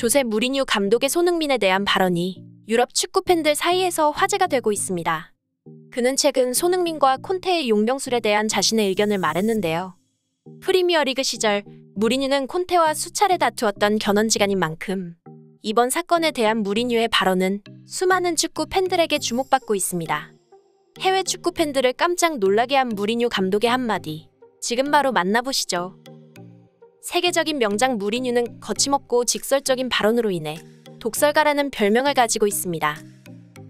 조세 무리뉴 감독의 손흥민에 대한 발언이 유럽 축구 팬들 사이에서 화제가 되고 있습니다. 그는 최근 손흥민과 콘테의 용병술에 대한 자신의 의견을 말했는데요. 프리미어리그 시절 무리뉴는 콘테와 수차례 다투었던 견원지간인 만큼 이번 사건에 대한 무리뉴의 발언은 수많은 축구 팬들에게 주목받고 있습니다. 해외 축구 팬들을 깜짝 놀라게 한 무리뉴 감독의 한마디, 지금 바로 만나보시죠. 세계적인 명장 무리뉴는 거침없고 직설적인 발언으로 인해 독설가라는 별명을 가지고 있습니다.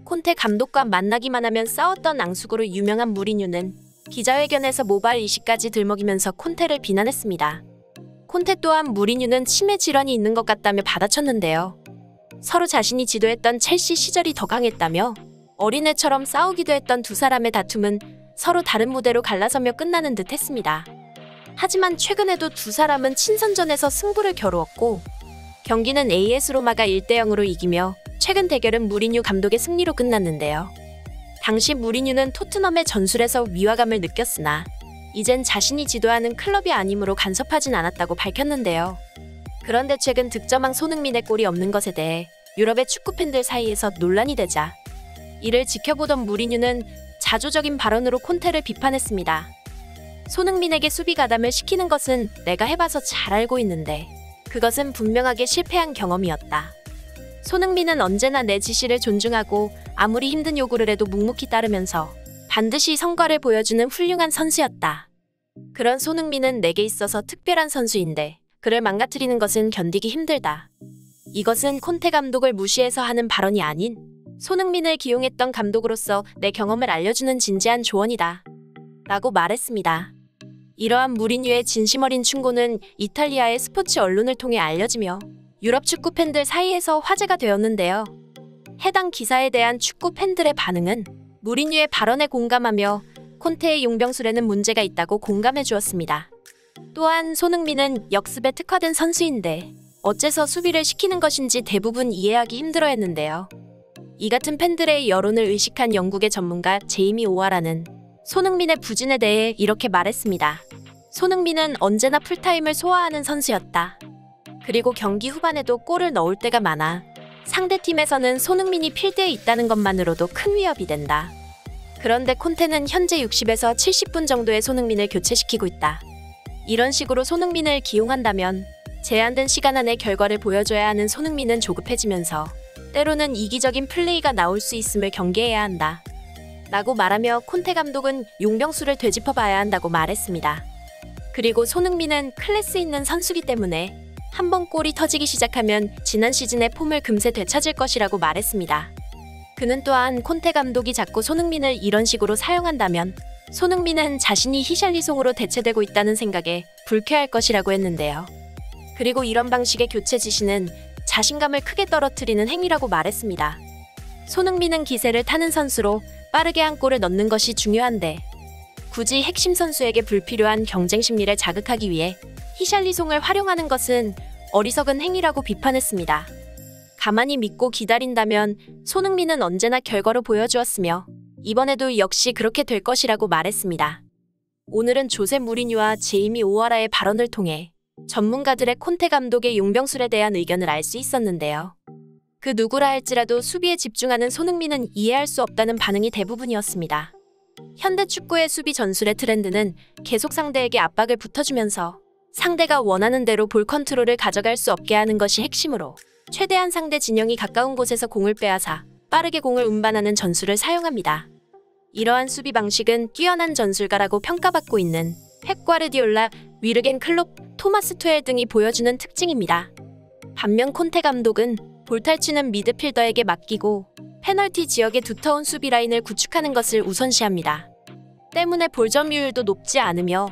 콘테 감독과 만나기만 하면 싸웠던 앙숙으로 유명한 무리뉴는 기자회견에서 모발 이식까지 들먹이면서 콘테를 비난했습니다. 콘테 또한 무리뉴는 치매 질환이 있는 것 같다며 받아쳤는데요. 서로 자신이 지도했던 첼시 시절이 더 강했다며 어린애처럼 싸우기도 했던 두 사람의 다툼은 서로 다른 무대로 갈라서며 끝나는 듯 했습니다. 하지만 최근에도 두 사람은 친선전에서 승부를 겨루었고 경기는 AS 로마가 1대0으로 이기며 최근 대결은 무리뉴 감독의 승리로 끝났는데요. 당시 무리뉴는 토트넘의 전술에서 위화감을 느꼈으나 이젠 자신이 지도하는 클럽이 아니므로 간섭하진 않았다고 밝혔는데요. 그런데 최근 득점왕 손흥민의 골이 없는 것에 대해 유럽의 축구팬들 사이에서 논란이 되자 이를 지켜보던 무리뉴는 자조적인 발언으로 콘테를 비판했습니다. 손흥민에게 수비 가담을 시키는 것은 내가 해봐서 잘 알고 있는데 그것은 분명하게 실패한 경험이었다. 손흥민은 언제나 내 지시를 존중하고 아무리 힘든 요구를 해도 묵묵히 따르면서 반드시 성과를 보여주는 훌륭한 선수였다. 그런 손흥민은 내게 있어서 특별한 선수인데 그를 망가뜨리는 것은 견디기 힘들다. 이것은 콘테 감독을 무시해서 하는 발언이 아닌 손흥민을 기용했던 감독으로서 내 경험을 알려주는 진지한 조언이다. 라고 말했습니다. 이러한 무리뉴의 진심 어린 충고는 이탈리아의 스포츠 언론을 통해 알려지며 유럽 축구 팬들 사이에서 화제가 되었는데요. 해당 기사에 대한 축구 팬들의 반응은 무리뉴의 발언에 공감하며 콘테의 용병술에는 문제가 있다고 공감해 주었습니다. 또한 손흥민은 역습에 특화된 선수인데 어째서 수비를 시키는 것인지 대부분 이해하기 힘들어했는데요. 이 같은 팬들의 여론을 의식한 영국의 전문가 제이미 오하라는 손흥민의 부진에 대해 이렇게 말했습니다. 손흥민은 언제나 풀타임을 소화하는 선수였다. 그리고 경기 후반에도 골을 넣을 때가 많아 상대팀에서는 손흥민이 필드에 있다는 것만으로도 큰 위협이 된다. 그런데 콘테는 현재 60에서 70분 정도의 손흥민을 교체시키고 있다. 이런 식으로 손흥민을 기용한다면 제한된 시간 안에 결과를 보여줘야 하는 손흥민은 조급해지면서 때로는 이기적인 플레이가 나올 수 있음을 경계해야 한다. 라고 말하며 콘테 감독은 용병술을 되짚어봐야 한다고 말했습니다. 그리고 손흥민은 클래스 있는 선수기 때문에 한번 골이 터지기 시작하면 지난 시즌의 폼을 금세 되찾을 것이라고 말했습니다. 그는 또한 콘테 감독이 자꾸 손흥민을 이런 식으로 사용한다면 손흥민은 자신이 히샬리송으로 대체되고 있다는 생각에 불쾌할 것이라고 했는데요. 그리고 이런 방식의 교체 지시는 자신감을 크게 떨어뜨리는 행위라고 말했습니다. 손흥민은 기세를 타는 선수로 빠르게 한 골을 넣는 것이 중요한데 굳이 핵심 선수에게 불필요한 경쟁 심리를 자극하기 위해 히샬리송을 활용하는 것은 어리석은 행위라고 비판했습니다. 가만히 믿고 기다린다면 손흥민은 언제나 결과로 보여주었으며 이번에도 역시 그렇게 될 것이라고 말했습니다. 오늘은 조세 무리뉴와 제이미 오하라의 발언을 통해 전문가들의 콘테 감독의 용병술에 대한 의견을 알 수 있었는데요. 그 누구라 할지라도 수비에 집중하는 손흥민은 이해할 수 없다는 반응이 대부분이었습니다. 현대 축구의 수비 전술의 트렌드는 계속 상대에게 압박을 붙어주면서 상대가 원하는 대로 볼 컨트롤을 가져갈 수 없게 하는 것이 핵심으로 최대한 상대 진영이 가까운 곳에서 공을 빼앗아 빠르게 공을 운반하는 전술을 사용합니다. 이러한 수비 방식은 뛰어난 전술가라고 평가받고 있는 펩 과르디올라, 위르겐 클롭, 토마스 투엘 등이 보여주는 특징입니다. 반면 콘테 감독은 볼탈치는 미드필더에게 맡기고 페널티 지역의 두터운 수비 라인을 구축하는 것을 우선시합니다. 때문에 볼 점유율도 높지 않으며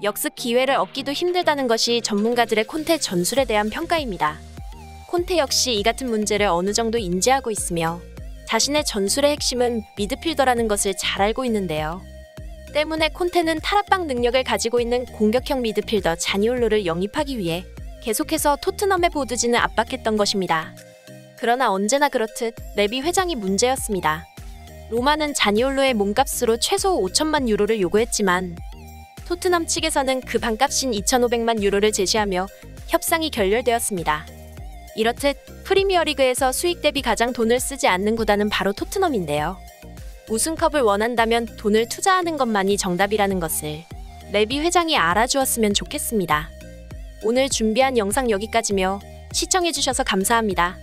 역습 기회를 얻기도 힘들다는 것이 전문가들의 콘테 전술에 대한 평가입니다. 콘테 역시 이 같은 문제를 어느 정도 인지하고 있으며 자신의 전술의 핵심은 미드필더라는 것을 잘 알고 있는데요. 때문에 콘테는 탈압박 능력을 가지고 있는 공격형 미드필더 자니올로를 영입하기 위해 계속해서 토트넘의 보드진을 압박했던 것입니다. 그러나 언제나 그렇듯 레비 회장이 문제였습니다. 로마는 자니올로의 몸값으로 최소 5천만 유로를 요구했지만 토트넘 측에서는 그 반값인 2,500만 유로를 제시하며 협상이 결렬되었습니다. 이렇듯 프리미어리그에서 수익 대비 가장 돈을 쓰지 않는 구단은 바로 토트넘인데요. 우승컵을 원한다면 돈을 투자하는 것만이 정답이라는 것을 레비 회장이 알아주었으면 좋겠습니다. 오늘 준비한 영상 여기까지며 시청해주셔서 감사합니다.